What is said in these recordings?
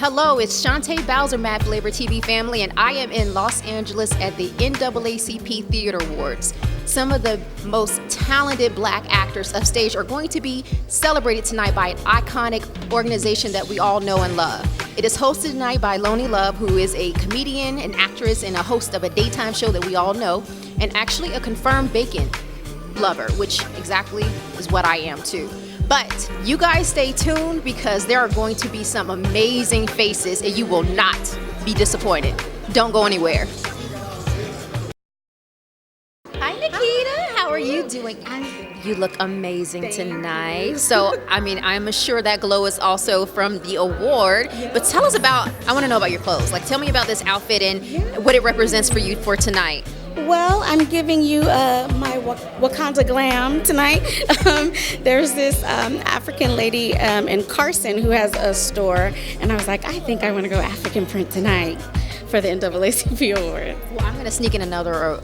Hello, it's Chante Bowser, MadFlavor TV family, and I am in Los Angeles at the NAACP Theater Awards. Some of the most talented black actors of stage are going to be celebrated tonight by an iconic organization that we all know and love. It is hosted tonight by Lonnie Love, who is a comedian, an actress, and a host of a daytime show that we all know, and actually a confirmed bacon lover, which exactly is what I am too. But you guys stay tuned because there are going to be some amazing faces and you will not be disappointed. Don't go anywhere. Hi, Nikita. How are you doing? You look amazing tonight. So, I'm sure that glow is also from the award. But tell us about, I want to know about your clothes. Like, tell me about this outfit and what it represents for you for tonight. Well, I'm giving you my Wakanda glam tonight. There's this African lady in Carson who has a store, and I was like, I think I want to go African print tonight for the NAACP award. Well, I'm going to sneak in another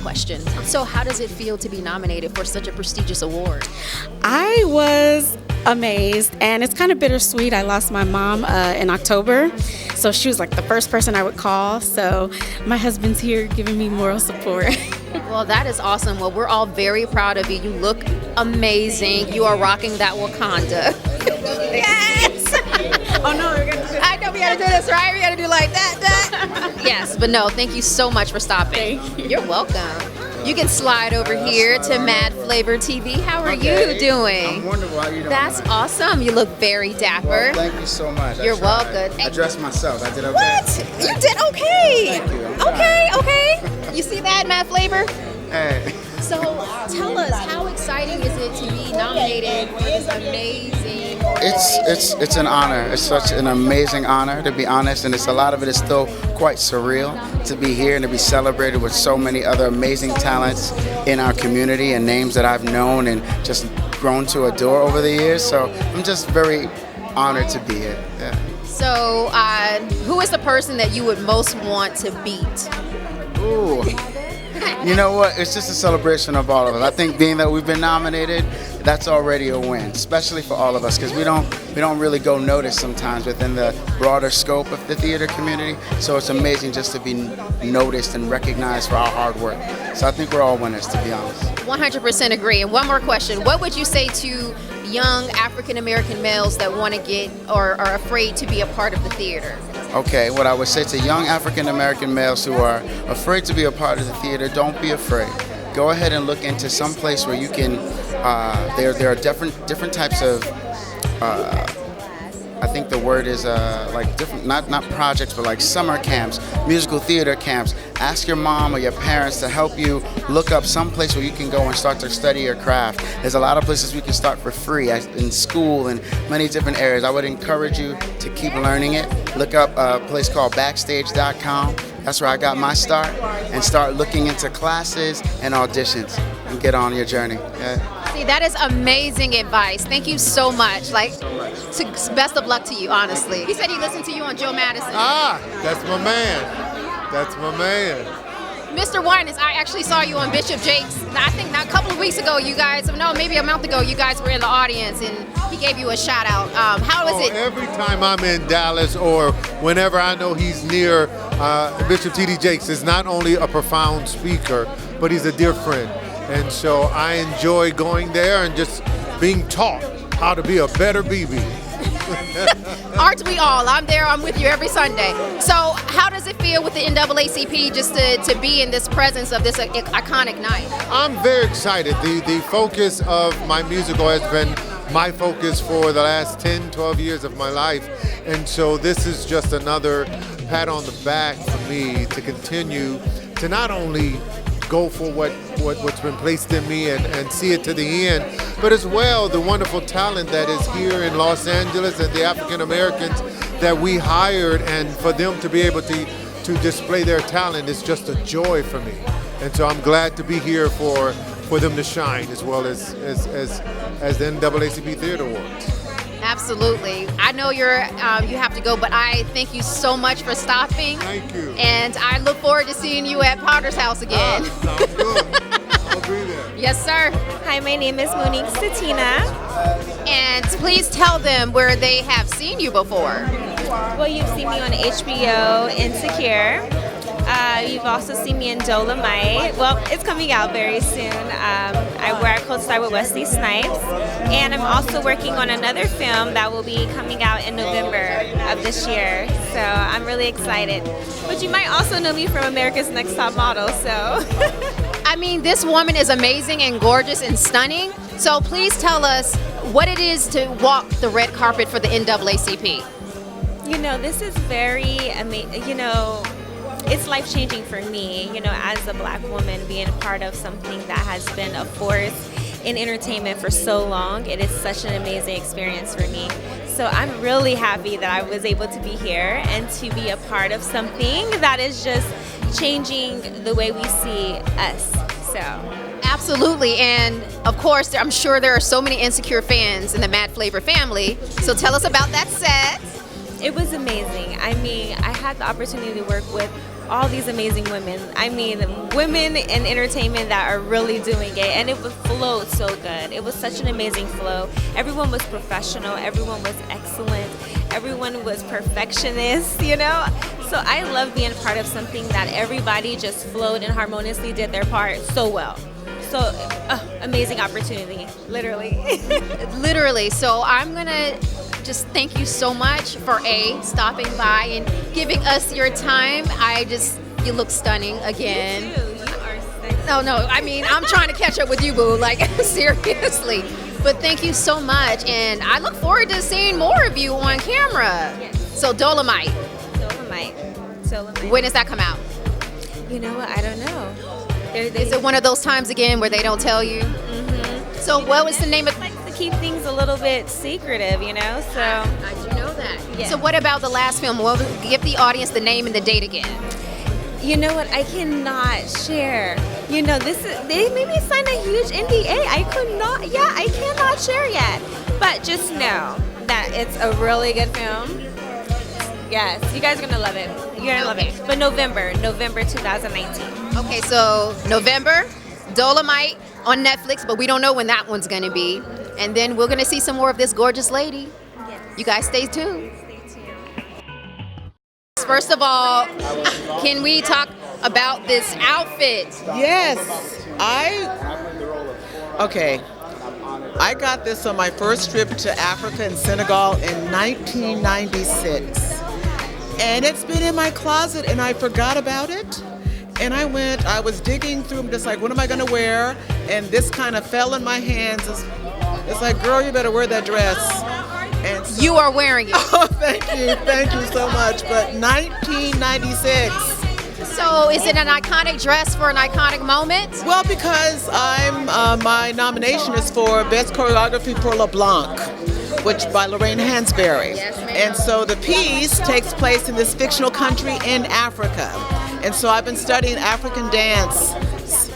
question. So how does it feel to be nominated for such a prestigious award? I was amazed, and it's kind of bittersweet. I lost my mom in October, so she was like the first person I would call. So my husband's here giving me moral support. Well, that is awesome. Well, we're all very proud of you. You look amazing. You are rocking that Wakanda. Yes! Oh no, we're gonna do I know we gotta do this, right? We gotta do like that. Yes, but no, thank you so much for stopping. Thank you. You're welcome. You can slide over here to MadFlavor TV. How are you doing? I'm wonderful. How you doing? That's awesome. You look very dapper. Well, thank you so much. You're welcome. I dressed myself. I did okay. What? You did okay. Thank you. Okay. You see that, MadFlavor? Hey. So tell us, how exciting is it to be nominated for this amazing? It's an honor. It's such an amazing honor, to be honest, and a lot of it is still quite surreal to be here and to be celebrated with so many other amazing talents in our community and names that I've known and just grown to adore over the years. So I'm just very honored to be here. Yeah. So who is the person that you would most want to beat? Ooh. You know what? It's just a celebration of all of us. I think being that we've been nominated, that's already a win, especially for all of us, because we don't really go noticed sometimes within the broader scope of the theater community. So it's amazing just to be noticed and recognized for our hard work. So I think we're all winners, to be honest. 100% agree. And one more question. What would you say to young African-American males that want to get or are afraid to be a part of the theater? Okay, what I would say to young African-American males who are afraid to be a part of the theater, don't be afraid. Go ahead and look into some place where you can, there are different types of, I think the word is like different, not projects, but like summer camps, musical theater camps. Ask your mom or your parents to help you look up some place where you can go and start to study your craft. There's a lot of places we can start for free in school and many different areas. I would encourage you to keep learning it. Look up a place called Backstage.com. That's where I got my start, and start looking into classes and auditions and get on your journey. Yeah. See, that is amazing advice. Thank you so much. Best of luck to you, honestly. He said he listened to you on Joe Madison. Ah, that's my man. That's my man. Mr. Winans, I actually saw you on Bishop Jake's. I think a couple of weeks ago, maybe a month ago, you guys were in the audience and he gave you a shout out. How was it? Every time I'm in Dallas or whenever I know he's near Bishop T.D. Jakes is not only a profound speaker, but he's a dear friend. And so I enjoy going there and just being taught how to be a better BB. Aren't we all? I'm there. I'm with you every Sunday. So how does it feel with the NAACP just to be in this presence of this iconic night? I'm very excited. The focus of my musical has been my focus for the last 10, 12 years of my life. And so this is just another pat on the back for me to continue to not only go for what's been placed in me and see it to the end. But as well, the wonderful talent that is here in Los Angeles and the African Americans that we hired, and for them to be able to display their talent is just a joy for me. And so I'm glad to be here for them to shine, as well as the NAACP Theater Awards. Absolutely. I know you have to go, but I thank you so much for stopping. Thank you. And I look forward to seeing you at Potter's House again. Sounds good. I'll be there. Yes, sir. Hi, my name is Monique Satina. And please tell them where they have seen you before. Well, you've seen me on HBO, Insecure. You've also seen me in Dolomite. Well, it's coming out very soon. Where I co-star with Wesley Snipes. And I'm also working on another film that will be coming out in November of this year. So I'm really excited. But you might also know me from America's Next Top Model, so. I mean, this woman is amazing and gorgeous and stunning. So please tell us what it is to walk the red carpet for the NAACP. You know, this is very amazing. You know, it's life-changing for me, you know, as a Black woman, being a part of something that has been a force in entertainment for so long. It is such an amazing experience for me. So I'm really happy that I was able to be here and to be a part of something that is just changing the way we see us. So. Absolutely, and of course, I'm sure there are so many Insecure fans in the MadFlavor family. So tell us about that set. It was amazing. I mean, I had the opportunity to work with all these amazing women. I mean, women in entertainment that are really doing it, and it flowed so good. It was such an amazing flow. Everyone was professional. Everyone was excellent. Everyone was perfectionist, you know? So I love being a part of something that everybody just flowed and harmoniously did their part so well. So, amazing opportunity, literally. Literally. So I'm going to just thank you so much for stopping by and giving us your time. You look stunning again. You too. You are sexy. No, I mean, I'm trying to catch up with you, boo, like seriously. But thank you so much, and I look forward to seeing more of you on camera. Yes. So Dolomite. When does that come out? You know what? I don't know. Is it one of those times again where they don't tell you? Mm-hmm. So what was the name of? Like to keep things a little bit secretive, you know. So I do know that. Yeah. So what about the last film? Well, give the audience the name and the date again. You know what? I cannot share. You know, they made me sign a huge NDA. I cannot share yet. But just know that it's a really good film. Yes, you guys are gonna love it. You're gonna love it. But November 2019. Okay, so November, Dolomite on Netflix, but we don't know when that one's gonna be. And then we're gonna see some more of this gorgeous lady. Yes. You guys stay tuned. Stay tuned. First of all, can we talk about this outfit? Yes, okay. I got this on my first trip to Africa and Senegal in 1996. And it's been in my closet and I forgot about it. And I was digging through, I'm just like, what am I gonna wear? And this kind of fell in my hands. It's like, girl, you better wear that dress. And so, you are wearing it. Oh, thank you so much. But 1996. So is it an iconic dress for an iconic moment? Well, because my nomination is for Best Choreography for LeBlanc, which by Lorraine Hansberry. Yes, ma'am. And so the piece takes place in this fictional country in Africa. And so I've been studying African dance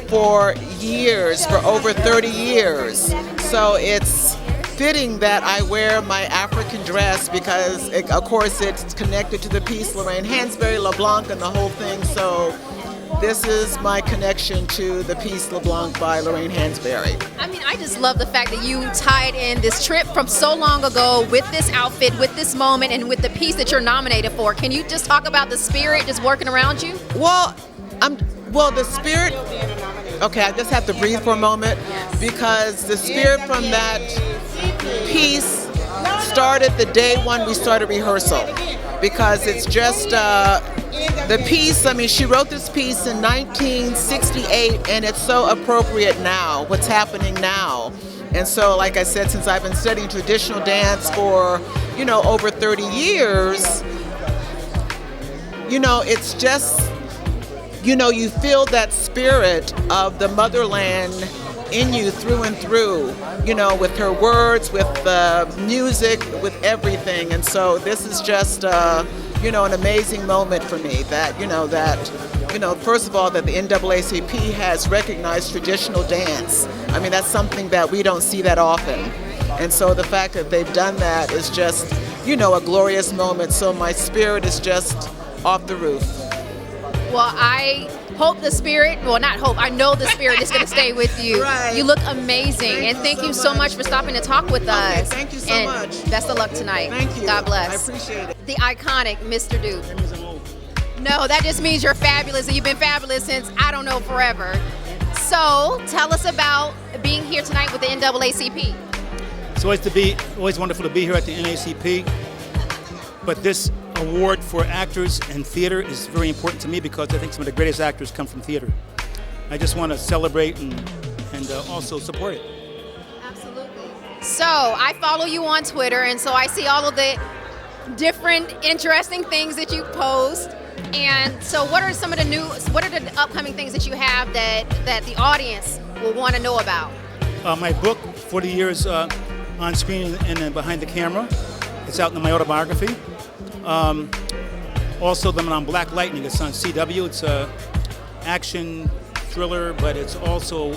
for years, for over 30 years. So it's fitting that I wear my African dress because, of course, it's connected to the piece Lorraine Hansberry, LeBlanc, and the whole thing. So this is my connection to the piece LeBlanc by Lorraine Hansberry. I mean, I just love the fact that you tied in this trip from so long ago with this outfit, with this moment, and with the piece that you're nominated for. Can you just talk about the spirit just working around you? Well, the spirit. Okay, I just have to breathe for a moment because the spirit from that piece started the day one we started rehearsal, because it's just the piece. I mean, she wrote this piece in 1968, and it's so appropriate now, what's happening now. And so, like I said, since I've been studying traditional dance for, over 30 years, it's just you feel that spirit of the motherland in you through and through, with her words, with the music, with everything. And so this is just, an amazing moment for me that first of all, that the NAACP has recognized traditional dance. I mean, that's something that we don't see that often. And so the fact that they've done that is just, a glorious moment. So my spirit is just off the roof. Well, I hope the spirit, I know the spirit is going to stay with you. Right. You look amazing. Thank you so much for stopping to talk with us. Thank you so much. Best of luck tonight. Thank you. God bless. I appreciate it. The iconic Mr. Duke. No, that just means you're fabulous, and you've been fabulous since, I don't know, forever. So tell us about being here tonight with the NAACP. It's always wonderful to be here at the NAACP. But this award for actors and theater is very important to me because I think some of the greatest actors come from theater. I just want to celebrate and also support it. Absolutely. So I follow you on Twitter, and so I see all of the different interesting things that you post. And so what are the upcoming things that you have that the audience will want to know about? My book, 40 Years on Screen and Behind the Camera. It's out in my autobiography. Also, on Black Lightning. It's on CW. It's a action thriller, but it's also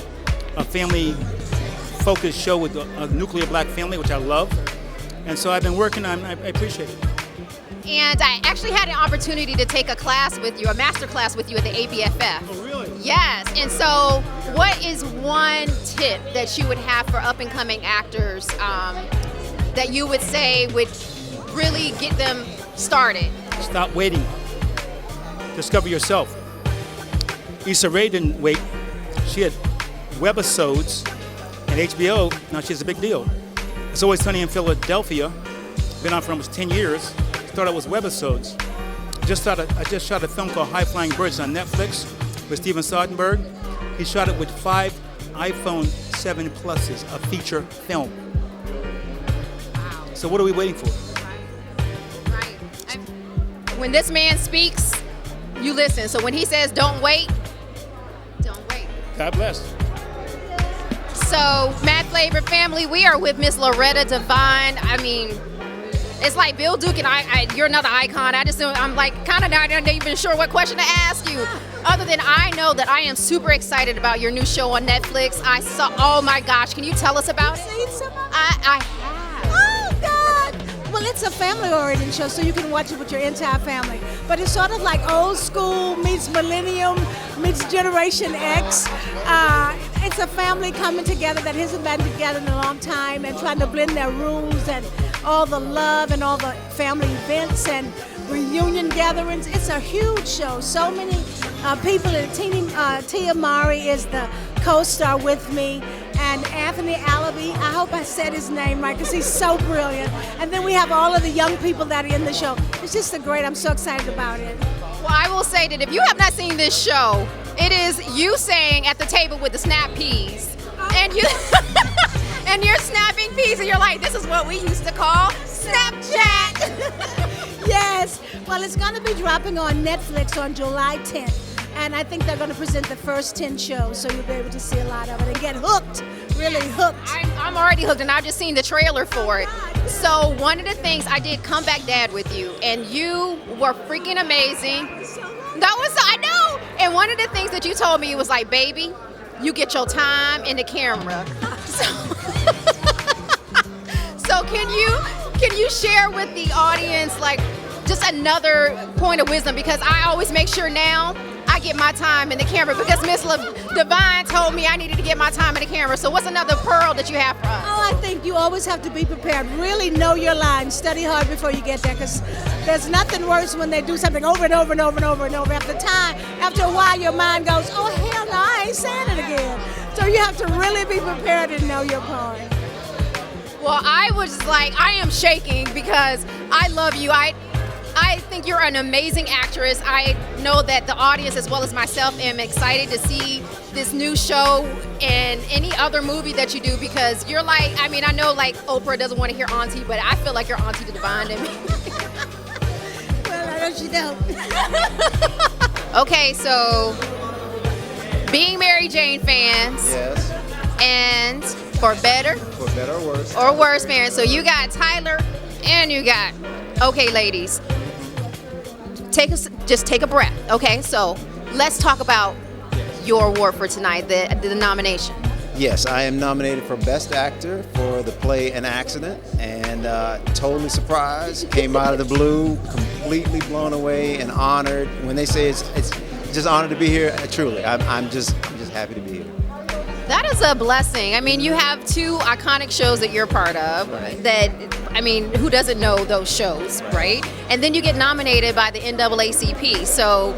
a family-focused show with a nuclear black family, which I love. And so I've been working on. I appreciate it. And I actually had an opportunity to take a class with you, a master class with you at the ABFF. Oh, really? Yes. And so what is one tip that you would have for up-and-coming actors that you would say would really get them started? Stop waiting. Discover yourself. Issa Rae didn't wait. She had webisodes and HBO. Now she's a big deal. It's Always Sunny in Philadelphia. Been on for almost 10 years. Started with webisodes. I just shot a film called High Flying Birds on Netflix with Steven Soderbergh. He shot it with 5 iPhone 7 Pluses, a feature film. So what are we waiting for? Right. When this man speaks, you listen. So when he says don't wait, don't wait. God bless. So MadFlavor family, we are with Miss Loretta Devine. I mean, it's like Bill Duke and you're another icon. I'm like kind of not even sure what question to ask you. Other than I know that I am super excited about your new show on Netflix. Oh my gosh, can you tell us about it? I have. Oh God. Well, it's a family-oriented show, so you can watch it with your entire family. But it's sort of like old school meets millennium meets Generation X. It's a family coming together that hasn't been together in a long time and trying to blend their rules and all the love and all the family events and reunion gatherings. It's a huge show. So many people. Tia Mari is the co-star with me, and Anthony Alabi. I hope I said his name right because he's so brilliant. And then we have all of the young people that are in the show. It's just I'm so excited about it. Well, I will say that if you have not seen this show, it is you saying at the table with the snap peas, and you and you're snapping peas, and you're like, this is what we used to call Snapchat. Yes. Well, it's going to be dropping on Netflix on July 10th. And I think they're going to present the first 10 shows, so you'll be able to see a lot of it and get hooked, really hooked. I'm already hooked, and I've just seen the trailer for it. So one of the things, I did Comeback Dad with you, and you were freaking amazing. I know. And one of the things that you told me was like, baby, you get your time in the camera. So can you share with the audience like just another point of wisdom, because I always make sure now I get my time in the camera because Miss Devine told me I needed to get my time in the camera. So what's another pearl that you have for us? Oh, I think you always have to be prepared. Really know your lines. Study hard before you get there, because there's nothing worse when they do something over and over and over and over and over. After a while, your mind goes, oh, hell no, I ain't saying it again. So you have to really be prepared and know your part. Well, I was like, I am shaking because I love you. I think you're an amazing actress. I know that the audience, as well as myself, am excited to see this new show and any other movie that you do, because you're like, I mean, I know like Oprah doesn't want to hear auntie, but I feel like you're Auntie Devine to me. Well, I know she don't. Okay, so being Mary Jane fans, Yes. and for better For better or worse. or worse fans. So you got Tyler and you got, okay, ladies, just take a breath. Okay, so let's talk about your award for tonight, the nomination. Yes, I am nominated for Best Actor for the play An Accident, and totally surprised, came out of the blue, completely blown away and honored. When they say it's just honored to be here, truly, I'm just happy to be here. That is a blessing. I mean, you have two iconic shows that you're part of. Right. That, I mean, who doesn't know those shows, right? And then you get nominated by the NAACP. So,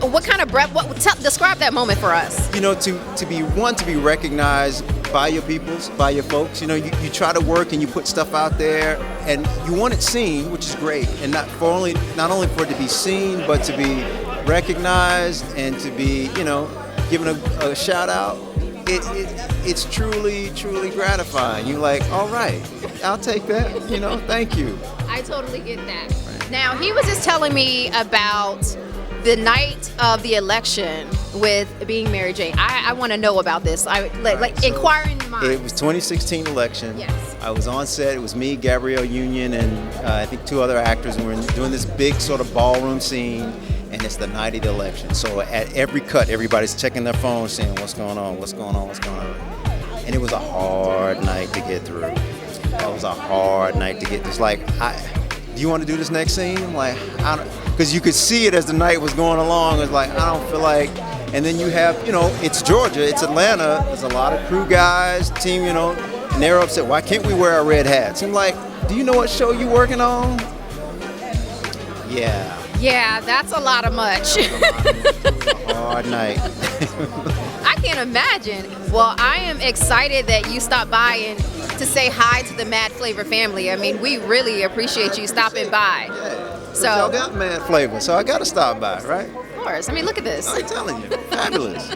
what kind of breath? Describe that moment for us. You know, to be recognized by your peoples, by your folks. You know, you try to work and you put stuff out there, and you want it seen, which is great, and not only for it to be seen, but to be recognized and to be, you know, given a shout out. It's truly gratifying. You're like, all right, I'll take that. You know, thank you. I totally get that. Now, he was just telling me about the night of the election with being Mary Jane. I want to know about this. Like So inquiring minds. It was 2016 election. Yes. I was on set. It was me, Gabrielle Union, and I think 2 other actors, and we were doing this big sort of ballroom scene. And it's the night of the election. So at every cut, everybody's checking their phone, saying, what's going on, what's going on, what's going on. And it was a hard night to get through. That was a hard night to get. It's like, do you want to do this next scene? I'm like, because you could see it as the night was going along. It's like, I don't feel like. And then you have, you know, it's Georgia, it's Atlanta. There's a lot of crew guys, team, you know, and they're upset. Why can't we wear our red hats? I'm like, do you know what show you working on? Yeah. Yeah, that's a lot of much. Hard night. I can't imagine. Well, I am excited that you stopped by and to say hi to the MadFlavor family. I mean, we really appreciate you stopping by. So y'all got MadFlavor, so I got to stop by, right? Of course. I mean, look at this. I'm telling you, fabulous.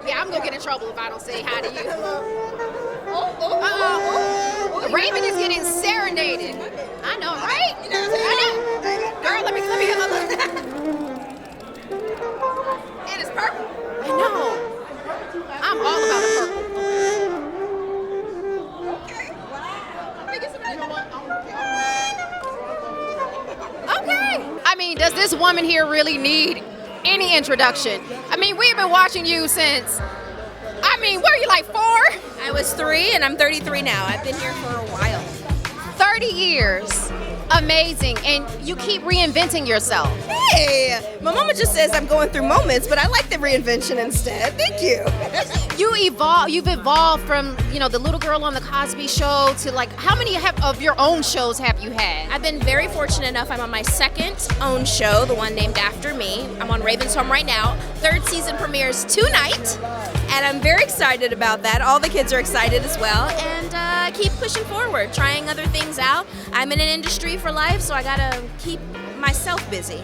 Yeah, I'm gonna get in trouble if I don't say hi to you. Oh, Raven is getting serenaded. I know, right? I know. Girl, let me hear that. It is purple. I know. I'm all about the purple. Okay. Let me get some of that. Okay. I mean, does this woman here really need any introduction? I mean, we've been watching you since, I mean, were you like 4? I was 3 and I'm 33 now. I've been here for a while. 30 years. Amazing. And you keep reinventing yourself. Hey, my mama just says I'm going through moments, but I like the reinvention instead. Thank you. You've evolved from, you know, the little girl on the Cosby Show to like, how many of your own shows have you had? I've been very fortunate enough. I'm on my 2nd own show, the one named after me. I'm on Raven's Home right now. 3rd season premieres tonight, and I'm very excited about that. All the kids are excited as well, and keep pushing forward, trying other things out. I'm in an industry for life, so I gotta keep myself busy.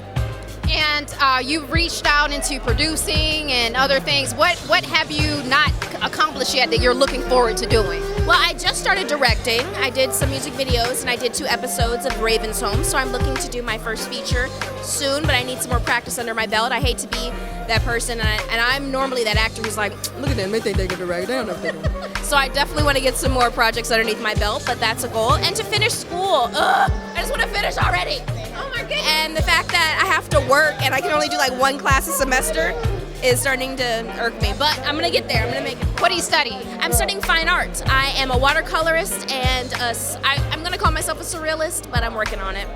And you've reached out into producing and other things. What have you not accomplished yet that you're looking forward to doing? Well, I just started directing. I did some music videos and I did 2 episodes of Raven's Home, so I'm looking to do my first feature soon, but I need some more practice under my belt. I hate to be that person, and I'm normally that actor who's like, look at them, they think they can direct, they don't know if they can. So I definitely want to get some more projects underneath my belt, but that's a goal. And to finish school. I just want to finish already. Oh my goodness. And the fact that I have to work and I can only do like 1 class a semester is starting to irk me, but I'm gonna get there. I'm gonna make it. What do you study? I'm studying fine art. I am a watercolorist, and I'm gonna call myself a surrealist, but I'm working on it.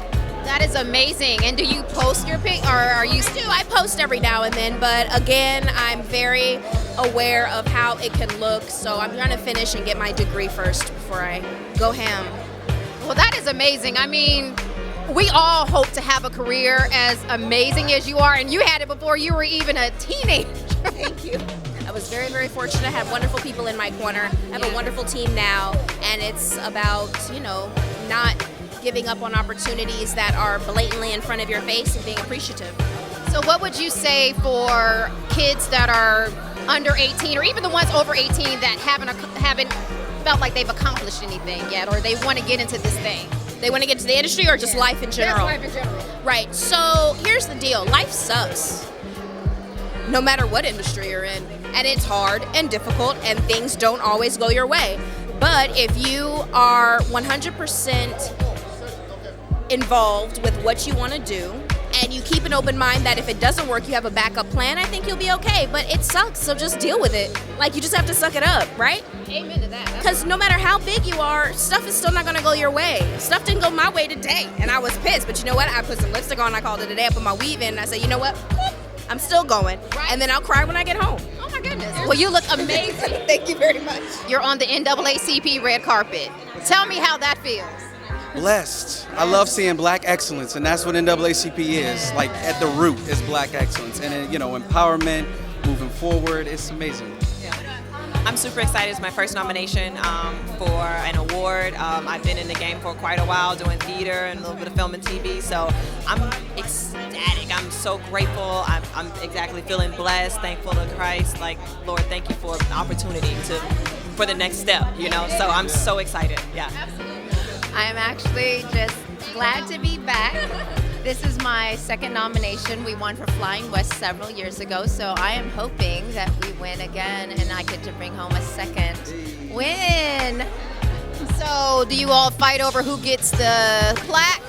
That is amazing. And do you post your pic, or are you? I post every now and then, but again, I'm very aware of how it can look, so I'm trying to finish and get my degree first before I go ham. Well, that is amazing. I mean, we all hope to have a career as amazing as you are, and you had it before you were even a teenager. Thank you. I was very, very fortunate. I have wonderful people in my corner. I have a wonderful team now, and it's about, you know, not giving up on opportunities that are blatantly in front of your face and being appreciative. So what would you say for kids that are under 18, or even the ones over 18 that haven't felt like they've accomplished anything yet, or they want to get into this thing? They want to get to the industry or just life in general? Life in general. Right. So here's the deal. Life sucks. No matter what industry you're in. And it's hard and difficult and things don't always go your way. But if you are 100% involved with what you want to do and you keep an open mind that if it doesn't work, you have a backup plan, I think you'll be okay. But it sucks, so just deal with it. Like, you just have to suck it up, right? Amen to that. Because no matter how big you are, stuff is still not going to go your way. Stuff didn't go my way today, and I was pissed. But you know what? I put some lipstick on, I called it a day, I put my weave in, and I said, you know what? I'm still going. Right. And then I'll cry when I get home. Oh my goodness. Well, you look amazing. Thank you very much. You're on the NAACP red carpet. Tell me how that feels. Blessed. I love seeing black excellence, and that's what NAACP is. Like, at the root is black excellence. And, empowerment, moving forward, it's amazing. I'm super excited. It's my first nomination for an award. I've been in the game for quite a while doing theater and a little bit of film and TV, so I'm ecstatic. I'm so grateful. I'm exactly feeling blessed, thankful to Christ. Like, Lord, thank you for the opportunity for the next step, So I'm so excited. Yeah. I am actually just glad to be back. This is my second nomination. We won for Flying West several years ago, so I am hoping that we win again and I get to bring home a second win. So, do you all fight over who gets the plaque,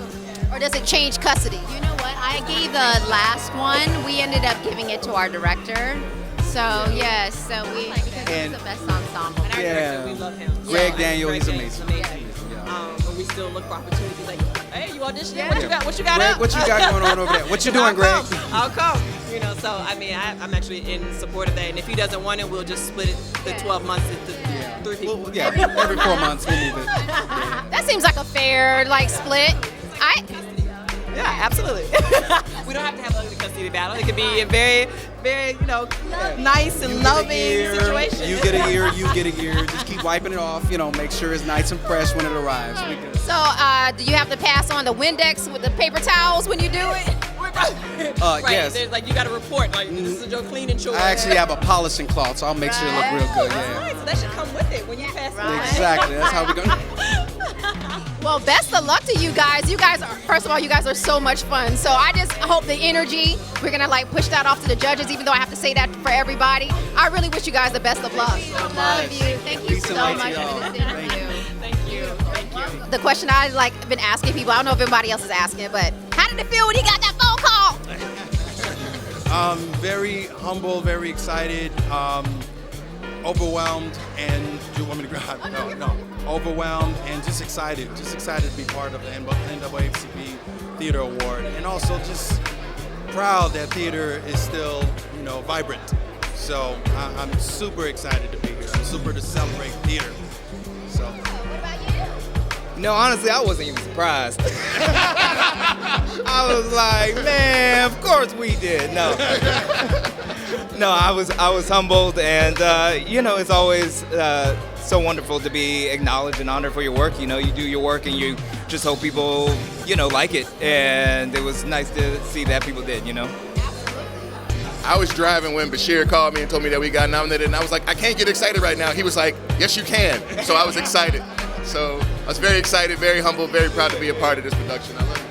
or does it change custody? You know what? I gave the last one. We ended up giving it to our director. So yes, because it's the best ensemble. And our director, we love him. Greg Daniel, he's Greg amazing. But we still look for opportunities like, hey, you auditioning? Yeah. What you got Greg, up? what you got going on over there? What you doing, Greg? I'll come. So I mean, I'm actually in support of that. And if he doesn't want it, we'll just split it the 12 months into 3 people. Well, every 4 months we'll move it. That seems like a fair split. Yeah, absolutely. We don't have to have ugly custody battle. It could be a very, very, nice and loving situation. You get a year, you get a year. Just keep wiping it off, make sure it's nice and fresh when it arrives. We good. So, do you have to pass on the Windex with the paper towels when you do it? Right. Yes. There's you got to report, this is your cleaning chore. I actually have a polishing cloth, so I'll make sure it look real good. Yeah. Right, so that should come with it when you pass it. Exactly. That's how we go. Well, best of luck to you guys. You guys are, first of all, you guys are so much fun. So I just hope the energy, we're gonna push that off to the judges, even though I have to say that for everybody. I really wish you guys the best of luck. Love you. Thank you so much for this interview. Thank you. The question I been asking people, I don't know if everybody else is asking, but how did it feel when you got that phone call? Very humble, very excited, overwhelmed, and do you want me to grab? No. Overwhelmed and just excited to be part of the NAACP Theater Award, and also just proud that theater is still, vibrant. So I'm super excited to be here. I'm super to celebrate theater. So. No, honestly, I wasn't even surprised. I was like, man, of course we did. No, I was humbled, and it's always so wonderful to be acknowledged and honored for your work. You do your work, and you just hope people, like it. And it was nice to see that people did. I was driving when Bashir called me and told me that we got nominated, and I was like, I can't get excited right now. He was like, yes, you can. So I was excited. So I was very excited, very humble, very proud to be a part of this production. I love it.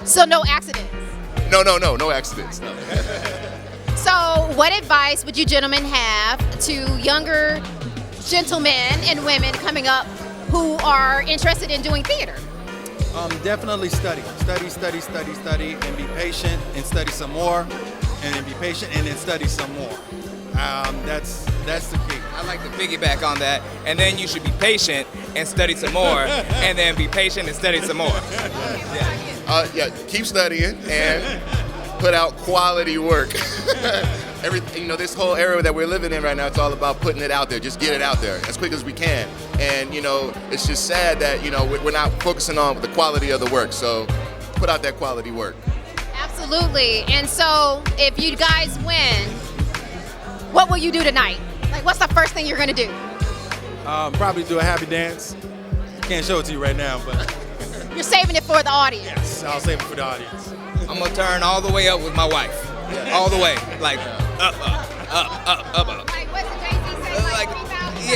So no accidents? No accidents, no. So what advice would you gentlemen have to younger gentlemen and women coming up who are interested in doing theater? Definitely study, and be patient and study some more, and then be patient and then study some more. That's the key. I like to piggyback on that, and then you should be patient and study some more, and then be patient and study some more. Keep studying and put out quality work. This whole era that we're living in right now, it's all about putting it out there. Just get it out there as quick as we can. And it's just sad that we're not focusing on the quality of the work. So put out that quality work. Absolutely. And so if you guys win, what will you do tonight? What's the first thing you're gonna do? Probably do a happy dance. Can't show it to you right now, but You're saving it for the audience. yes, I'll save it for the audience. I'm gonna turn all the way up with my wife, all the way, up. What's the Jay-Z say?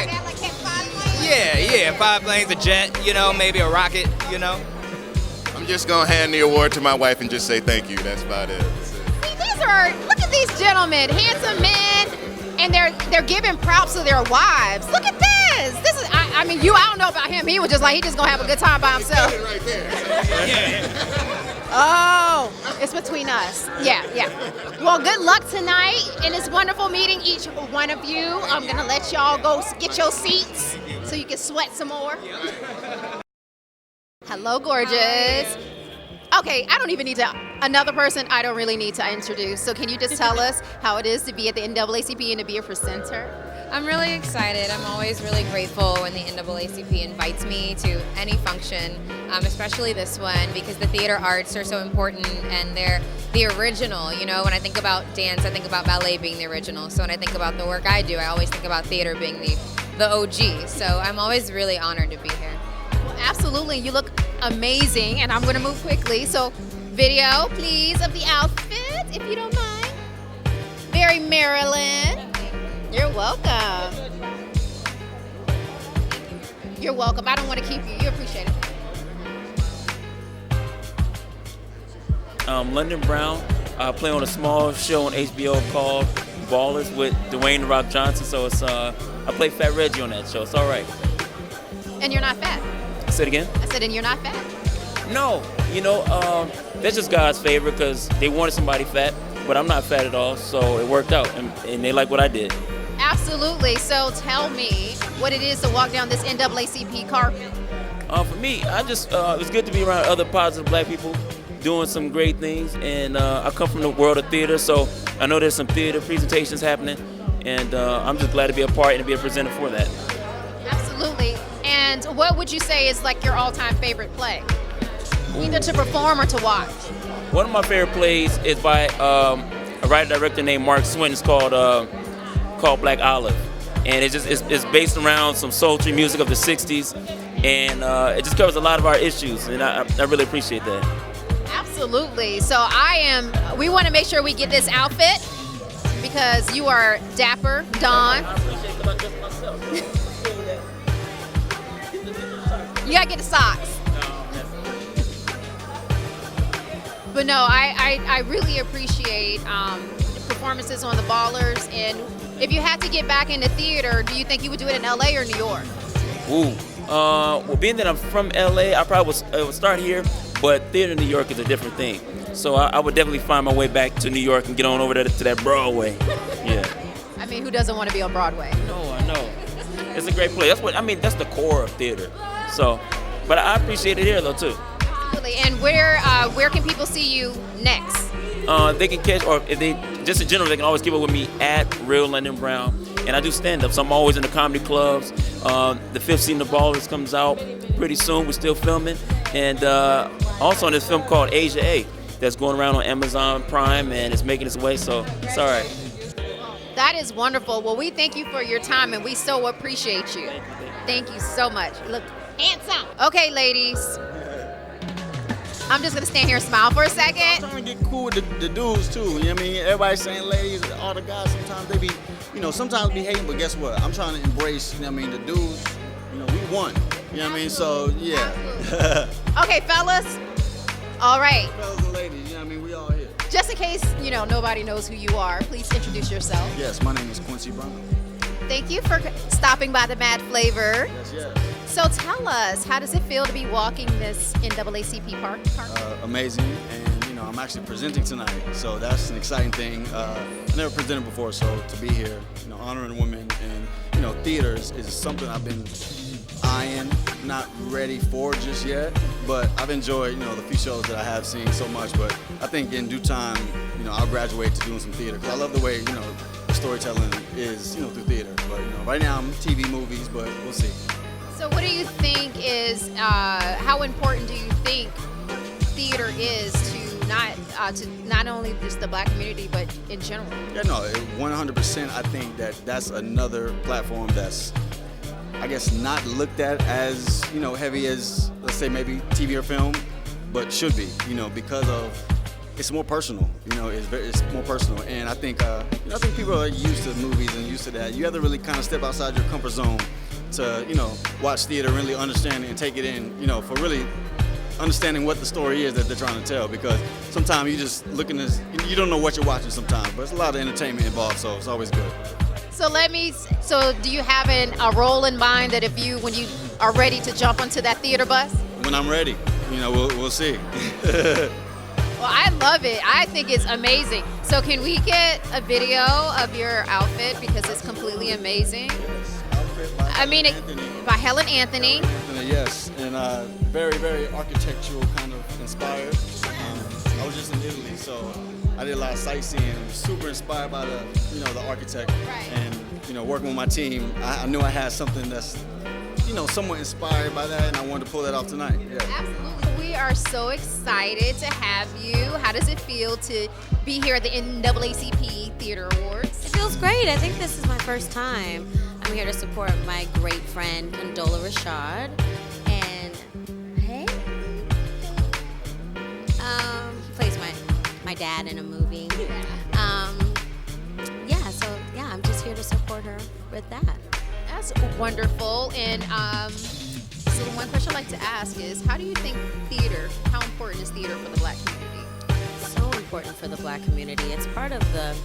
3,000? Yeah, 5 planes, a jet, maybe a rocket, I'm just gonna hand the award to my wife and just say thank you. That's about it. That's it. See, look at these gentlemen, handsome men, and they're giving props to their wives. Look at this. This is, I mean, I don't know about him. He was just like, he just gonna have a good time by himself. Right there. Oh, it's between us. Yeah. Well, good luck tonight, and it's wonderful meeting each one of you. I'm gonna let y'all go get your seats so you can sweat some more. Hello, gorgeous. Hi. Okay, I don't even need another person I don't really need to introduce. So can you just tell us how it is to be at the NAACP and to be a presenter? I'm really excited. I'm always really grateful when the NAACP invites me to any function, especially this one, because the theater arts are so important and they're the original. You know, when I think about dance, I think about ballet being the original. So when I think about the work I do, I always think about theater being the OG. So I'm always really honored to be here. Well, absolutely. You look amazing, and I'm going to move quickly. So video, please, of the outfit, if you don't mind. Very Maryland. You're welcome. You're welcome. I don't want to keep you. You appreciate it. Logan Browning. I play on a small show on HBO called Ballers with Dwayne "The Rock" Johnson. So it's I play Fat Reggie on that show. It's all right. And you're not fat. Say it again. I said, and you're not fat. No, that's just God's favor because they wanted somebody fat, but I'm not fat at all, so it worked out, and they like what I did. Absolutely. So tell me what it is to walk down this NAACP carpet. For me, it's good to be around other positive black people doing some great things, and I come from the world of theater, so I know there's some theater presentations happening, and I'm just glad to be a part and to be a presenter for that. Absolutely. And what would you say is like your all-time favorite play? Either to perform or to watch? One of my favorite plays is by a writer-director named Mark Swinton. It's called Black Olive, and it's based around some sultry music of the '60s, and it just covers a lot of our issues, and I really appreciate that. Absolutely. So we want to make sure we get this outfit because you are dapper, Dawn. I appreciate it because I dress myself. You gotta get the socks. But no, I really appreciate the performances on the Ballers. And if you had to get back into theater, do you think you would do it in LA or New York? Ooh. Well, being that I'm from LA, I probably would start here, but theater in New York is a different thing. So I would definitely find my way back to New York and get on over to that Broadway. Yeah. I mean, who doesn't want to be on Broadway? No, I know. It's a great play. That's the core of theater. So, but I appreciate it here though too. Absolutely. And where can people see you next? They can catch, or if they just in general, they can always keep up with me at Real Logan Browning. And I do stand-up, so I'm always in the comedy clubs. The 5th season of Ballers comes out pretty soon. We're still filming, and also on this film called Asia A that's going around on Amazon Prime, and it's making its way. So it's all right. That is wonderful. Well, we thank you for your time, and we so appreciate you. Thank you so much. Look handsome. Okay, ladies. I'm just gonna stand here and smile for a second. I'm trying to get cool with the dudes too. You know what I mean? Everybody's saying ladies, all the guys sometimes they be, sometimes be hating, but guess what? I'm trying to embrace, the dudes, we won. You know what I mean? So yeah. Okay, fellas. All right. Fellas and ladies, you know what I mean? We all here. Just in case, nobody knows who you are, please introduce yourself. Yes, my name is Quincy Brown. Thank you for stopping by the MadFlavor. Yes. So tell us, how does it feel to be walking this NAACP park? Amazing, and I'm actually presenting tonight, so that's an exciting thing. I've never presented before, so to be here, honoring women and theaters is something I've been eyeing, not ready for just yet, but I've enjoyed the few shows that I have seen so much. But I think in due time, I'll graduate to doing some theater because I love the way the storytelling is through theater. But right now I'm TV, movies, but we'll see. So what do you think is, how important do you think theater is to not only just the black community, but in general? Yeah, no, 100%. I think that's another platform that's, I guess, not looked at as, heavy as, let's say, maybe TV or film, but should be, because of, it's more personal, it's more personal. And I think people are used to movies and used to that. You have to really kind of step outside your comfort zone to, watch theater and really understand it and take it in, for really understanding what the story is that they're trying to tell, because sometimes you just looking at, you don't know what you're watching sometimes, but it's a lot of entertainment involved, so it's always good. So do you have a role in mind that when you are ready to jump onto that theater bus? When I'm ready, we'll see. Well, I love it. I think it's amazing. So can we get a video of your outfit, because it's completely amazing? By Helen Anthony. Yes, and very, very architectural kind of inspired. I was just in Italy, so I did a lot of sightseeing and was super inspired by the architect. Right. And working with my team, I knew I had something that's somewhat inspired by that, and I wanted to pull that off tonight. Yeah. Absolutely. We are so excited to have you. How does it feel to be here at the NAACP Theater Awards? It feels great. I think this is my first time. I'm here to support my great friend Condola Rashad, and hey, he plays my dad in a movie. I'm just here to support her with that. That's wonderful. And so the one question I'd like to ask is, how do you think how important is theater for the Black community? So important for the Black community. It's part of the,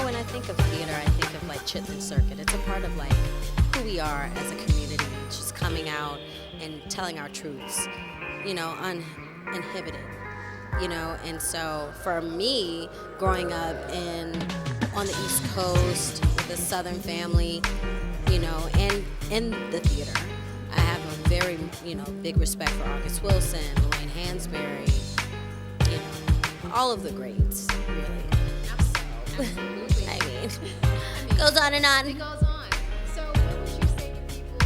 when I think of theater, I think of like Chitlin Circuit. It's a part of like who we are as a community, just coming out and telling our truths, uninhibited. And so for me, growing up on the East Coast with a Southern family, and in the theater, I have a very, big respect for August Wilson, Lorraine Hansberry, all of the greats, really. Absolutely. Goes on and on. It goes on. So what would you say to people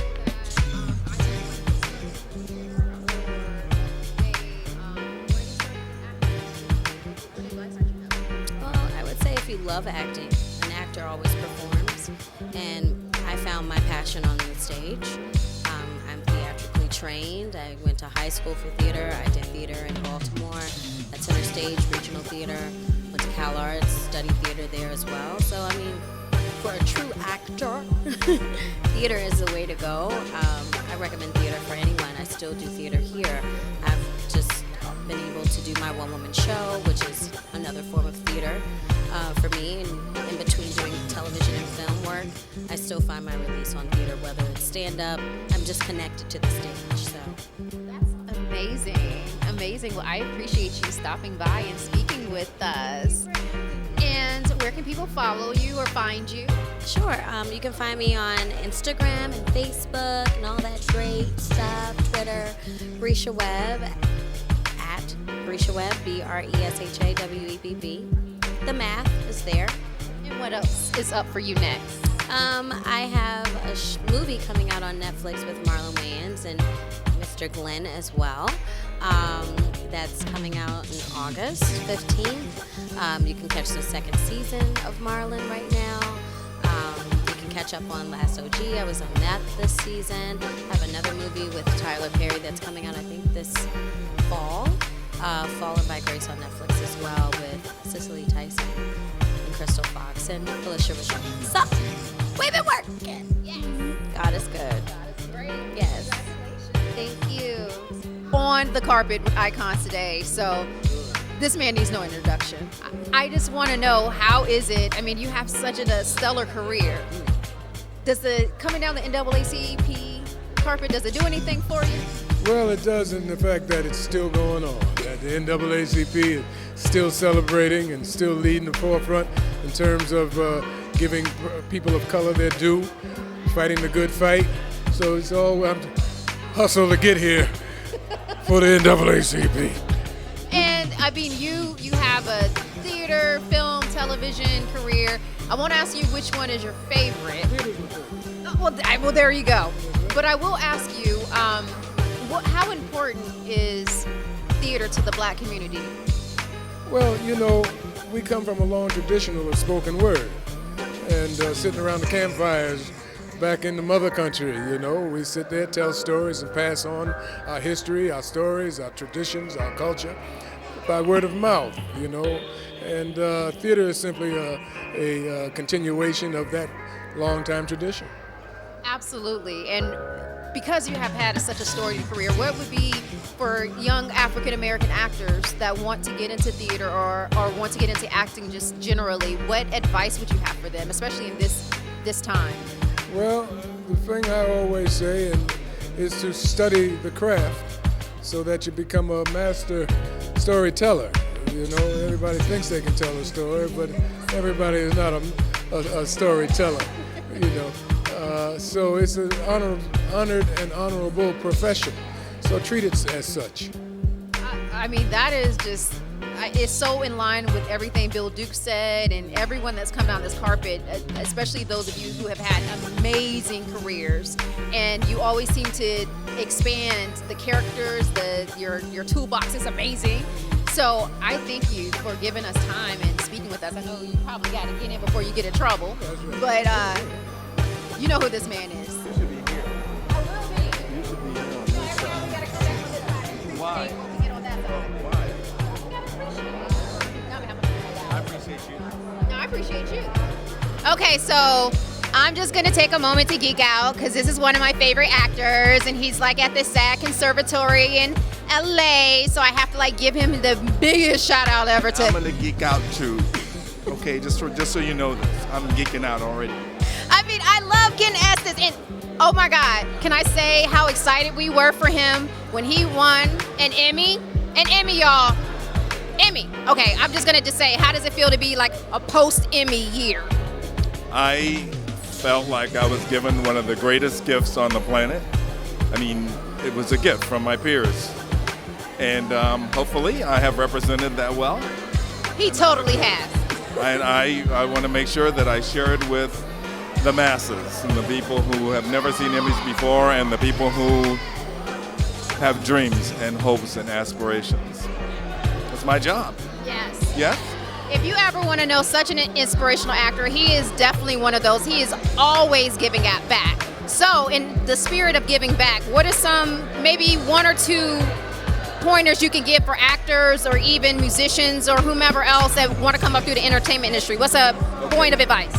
Well, I would say if you love acting, an actor always performs, and I found my passion on the stage. I'm theatrically trained. I went to high school for theater. I did theater in Baltimore at Center Stage Regional Theater. Went to Cal Arts, studied theater there as well. So, for a true actor, theater is the way to go. I recommend theater for anyone. I still do theater here. I've just been able to do my one-woman show, which is another form of theater for me. And in between doing television and film work, I still find my release on theater, whether it's stand-up. I'm just connected to the stage. So that's amazing. Amazing. Well, I appreciate you stopping by and speaking with us. And where can people follow you or find you? Sure. You can find me on Instagram and Facebook and all that great stuff. Twitter, Bresha Webb, at Bresha Webb, BRESHAWEBB. The math is there. And what else is up for you next? I have a movie coming out on Netflix with Marlon Wayans and Mr. Glenn as well. That's coming out in August 15th. You can catch the second season of Marlon right now. You can catch up on Last OG. I was on that this season. I have another movie with Tyler Perry that's coming out, I think, this fall. Fallen by Grace on Netflix as well with Cicely Tyson and Crystal Fox and Felicia Rashad. So, we've been working. Yes. God is good. God is great. Yes. Thank you. On the carpet with icons today, so this man needs no introduction. I just want to know, how is it? You have such a stellar career. Does coming down the NAACP carpet, does it do anything for you? Well, it does in the fact that it's still going on. That the NAACP is still celebrating and still leading the forefront in terms of giving people of color their due, fighting the good fight. So it's all hustle to get here for the NAACP. And you have a theater, film, television career. I won't ask you which one is your favorite. Well, there you go. But I will ask you, how important is theater to the Black community? Well, we come from a long tradition of spoken word, and sitting around the campfires back in the mother country, we sit there, tell stories, and pass on our history, our stories, our traditions, our culture by word of mouth, and theater is simply a continuation of that long-time tradition. Absolutely. And because you have had such a storied career, what would be for young African American actors that want to get into theater or want to get into acting just generally, what advice would you have for them, especially in this time? Well, the thing I always say is to study the craft so that you become a master storyteller. You know, everybody thinks they can tell a story, but everybody is not a storyteller, you know. So it's an honored and honorable profession. So treat it as such. I mean, that is just, it's so in line with everything Bill Duke said and everyone that's come down this carpet, especially those of you who have had amazing careers. And you always seem to expand the characters, your toolbox is amazing. So I thank you for giving us time and speaking with us. I know you probably got to get in before you get in trouble, but you know who this man is. You should be here. I will be. You should be here on this side. Why? I appreciate you. No, I appreciate you. Okay, so I'm just gonna take a moment to geek out because this is one of my favorite actors, and he's like at the SAG Conservatory in LA, so I have to like give him the biggest shout out ever. I'm gonna geek out too. Okay, just so you know this, I'm geeking out already. I mean, I love Ken Estes, and oh my God, can I say how excited we were for him when he won an Emmy? An Emmy, y'all. Emmy. Okay, I'm just gonna say, how does it feel to be like a post-Emmy year? I felt like I was given one of the greatest gifts on the planet. I mean, it was a gift from my peers. And hopefully I have represented that well. He totally has. And I want to make sure that I share it with the masses and the people who have never seen Emmys before and the people who have dreams and hopes and aspirations. It's my job. Yes. Yes? If you ever want to know such an inspirational actor, he is definitely one of those. He is always giving back. So in the spirit of giving back, what are some, maybe one or two pointers you can give for actors or even musicians or whomever else that want to come up through the entertainment industry? What's a point of advice?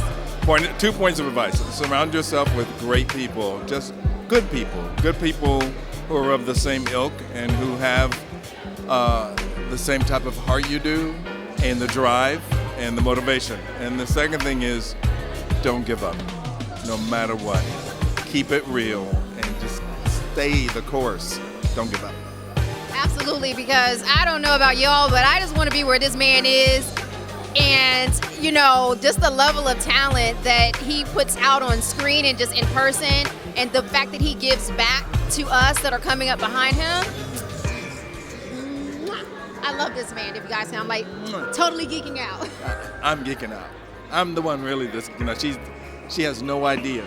2 points of advice. Surround yourself with great people, just good people who are of the same ilk and who have the same type of heart you do and the drive and the motivation. And the second thing is don't give up, no matter what. Keep it real and just stay the course. Don't give up. Absolutely, because I don't know about y'all, but I just want to be where this man is. And, you know, just the level of talent that he puts out on screen and just in person, and the fact that he gives back to us that are coming up behind him. I love this man, if you guys know. I'm like totally geeking out. I'm geeking out. I'm the one really that's, she has no idea.